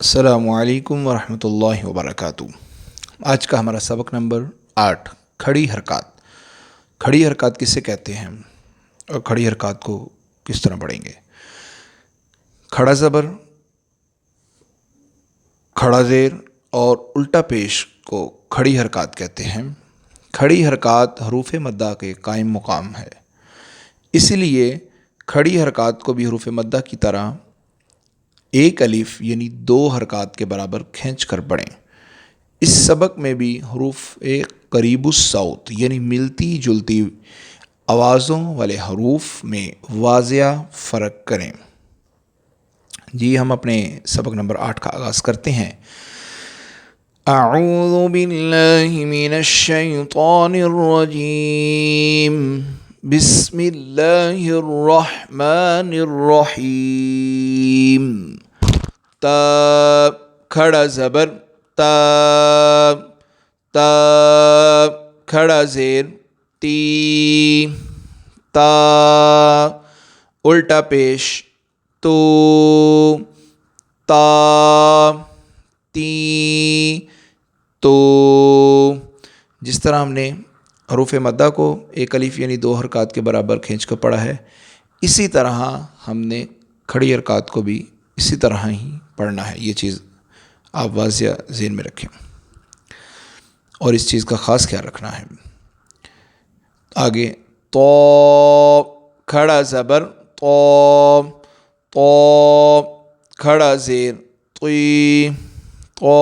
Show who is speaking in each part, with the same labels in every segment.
Speaker 1: السلام علیکم ورحمۃ اللہ وبرکاتہ۔ آج کا ہمارا سبق نمبر 8، کھڑی حرکات۔ کھڑی حرکات کسے کہتے ہیں اور کھڑی حرکات کو کس طرح پڑھیں گے؟ کھڑا زبر، کھڑا زیر اور الٹا پیش کو کھڑی حرکات کہتے ہیں۔ کھڑی حرکات حروف مدہ کے قائم مقام ہے، اسی لیے کھڑی حرکات کو بھی حروف مدہ کی طرح ایک الف یعنی 2 حرکات کے برابر کھینچ کر پڑھیں۔ اس سبق میں بھی حروف قریب الصوت یعنی ملتی جلتی آوازوں والے حروف میں واضح فرق کریں۔ جی ہم اپنے سبق نمبر 8 کا آغاز کرتے ہیں۔ اعوذ باللہ من الشیطان الرجیم، بسم اللہ الرحمن الرحیم۔ تا کھڑا زبر تا، تا کھڑا زیر تی، تا الٹا پیش تو، تا تی تو۔ جس طرح ہم نے حروف مدہ کو ایک الف یعنی 2 حرکات کے برابر کھینچ کر پڑھا ہے، اسی طرح ہم نے کھڑی حرکات کو بھی اسی طرح ہی پڑھنا ہے۔ یہ چیز آپ واضح ذہن میں رکھیں اور اس چیز کا خاص خیال رکھنا ہے۔ آگے تو کھڑا زبر تو، تو کھڑا زیر توی، تو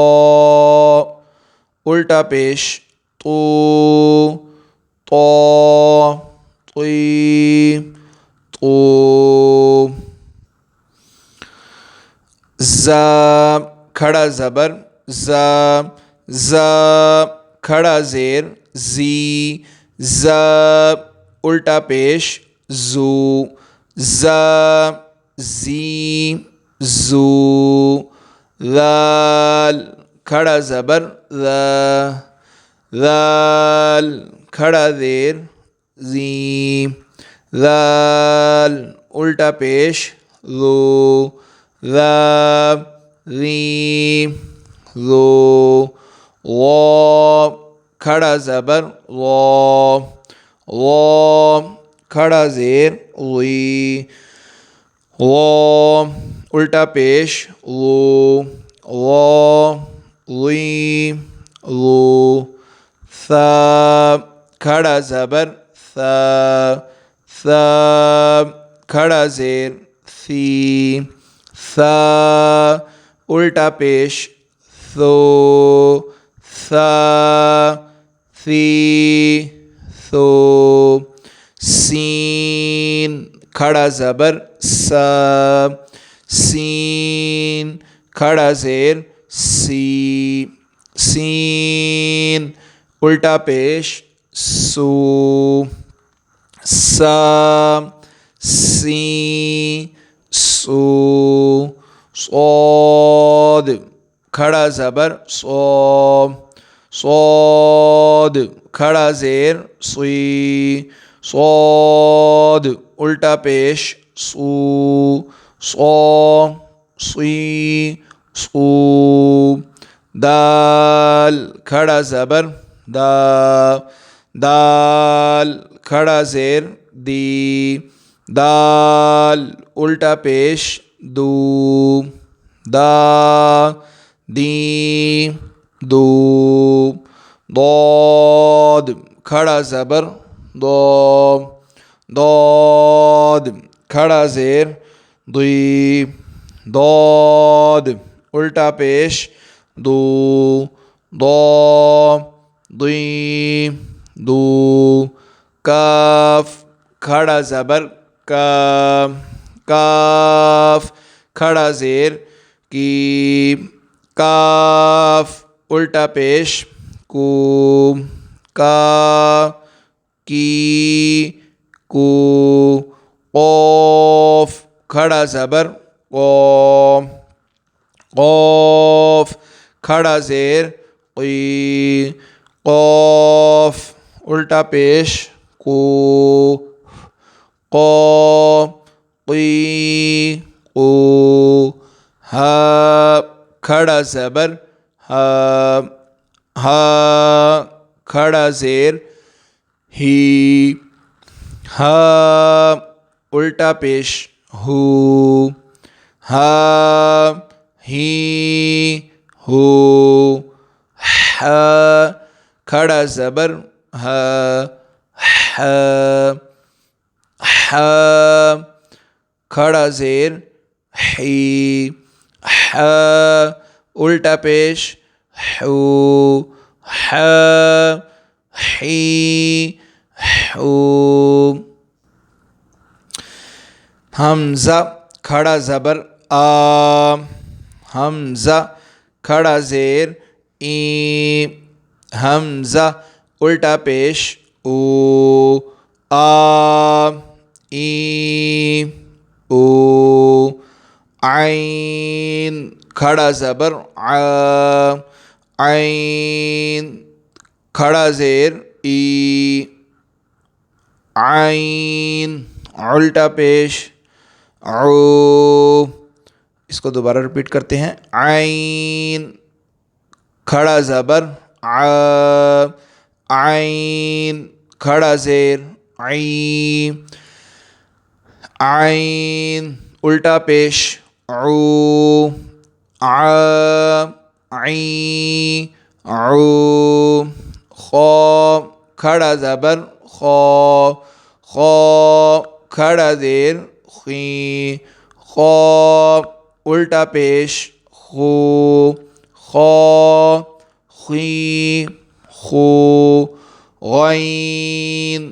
Speaker 1: الٹا پیش تو، تو توی تو۔ ز کھڑا زبر ز، ز کھڑا زیر زی، ز الٹا پیش زو، ز زی زو۔ ذال کھڑا زبر ذ، ذال کھڑا زیر زی، ذال الٹا پیش ذو، ذا ذی ذو۔ غو کھڑا زبر غو، غو کھڑا زیر غی، غو الٹا پیش غو، غو غی غو۔ ثا کھڑا زبر ثا، ثا کھڑا زیر ثی، ثا الٹا پیش ثو، ثا ثی ثو۔ سین کھڑا زبر سا، سین کھڑا زیر سی، سین الٹا پیش سو، سا سی سو۔ صاد کھڑا زبر صو، صاد کھڑا زیر صی، صاد الٹا پیش صو، صو صی صو۔ دال کھڑا زبر دا، دال کھڑا زیر دی، دال الٹا پیش دو، دا دی دو۔ ضاد کھڑا زبر دو، ضاد کھڑا زیر دی، ضاد الٹا پیش دو، ضا دی دو۔ کاف کھڑا زبر کا، کاف کھڑا زیر کی، کاف الٹا پیش کو، کا کی کو۔ قوف کھڑا زبر قو، قوف کھڑا زیر قی، قوف الٹا پیش کو، قو قی قو۔ ہا کھڑا زبر ہا، ہا کھڑا زیر ہی، ہا الٹا پیش ہو، ہا ہی ہو، ہا کھڑا زبر ہا، ہا، ہا کھڑا زیر ہی، ہا الٹا پیش ہو، ہا ہی ہو۔ حمزہ کھڑا زبر آ، حمزہ کھڑا زیر ای، حمزہ الٹا پیش او، آ ای او، عین کھڑا زبر ع، عین کھڑا زیر ای، عین الٹا پیش او، اس کو دوبارہ رپیٹ کرتے ہیں، عین کھڑا زبر ع، عین کھڑا زیر عی، عین الٹا پیش عو، ع، عی، عو، خا کھڑا زبر خا، خا کھڑا زیر خی، خا الٹا پیش خو، خا خی خو، غین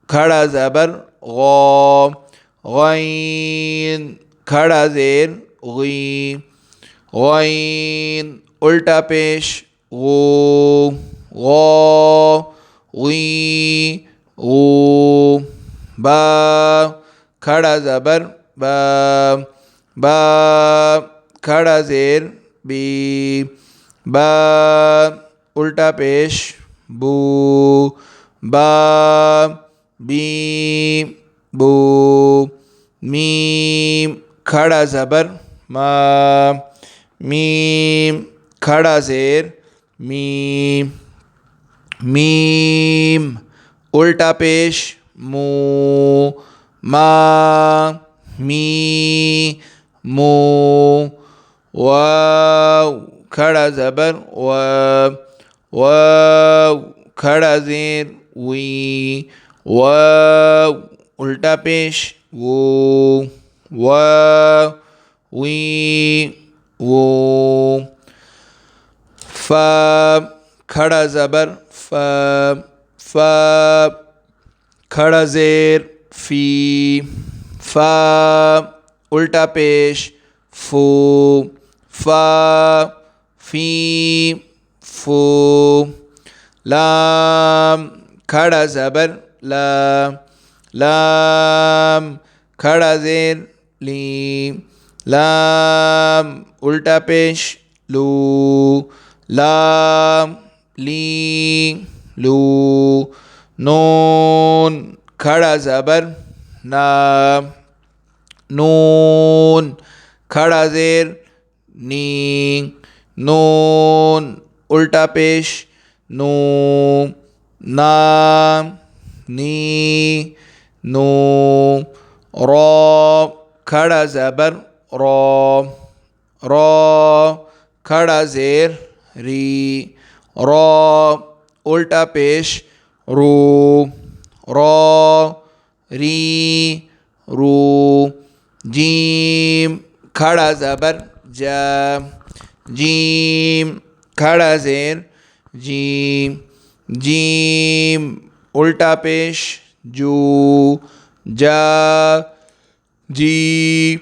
Speaker 1: کھڑا زبر غا، غین کھڑا زیر غی، غین الٹا پیش غو، غا غی غو، با کھڑا زبر با، با کھڑا زیر بی، با الٹا پیش بو، با بی بو، میم کھڑا زبر ما، میم کھڑا زیر می، میم الٹا پیش مو، ما می مو، واو کھڑا زبر وا، واو کھڑا زیر وی، واو الٹا پیش وو، وا وی وو، فا کھڑا زبر فا، فا کھڑا زیر فی، فا الٹا پیش فو، فا فی فو، لام کھڑا زبر لا، لام کھڑا زیر لی، لام الٹا پیش لو، لام لی لو، نون کھڑا زبر نا، نون کھڑا زیر نی، نون الٹا پیش نو، نا نی نو، را کھڑا زبر را، را کھڑا زیر ری، را الٹا پیش رو، را ری رو، جیم کھڑا زبر جا، جیم کھڑا زیر جیم، جیم الٹا پیش جو، جا جی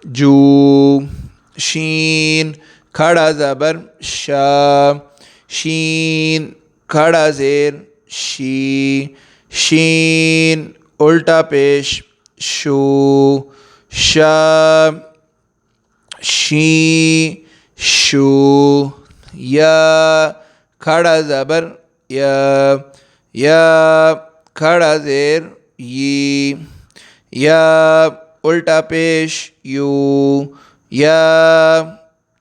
Speaker 1: جو، شین کھڑا زبر شا، شین کھڑا زیر شی، شین الٹا پیش شو، شا شی شو، یا کھڑا زبر یا، یا کھڑا زیر یی، یا الٹا پیش یو، یا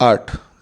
Speaker 1: 8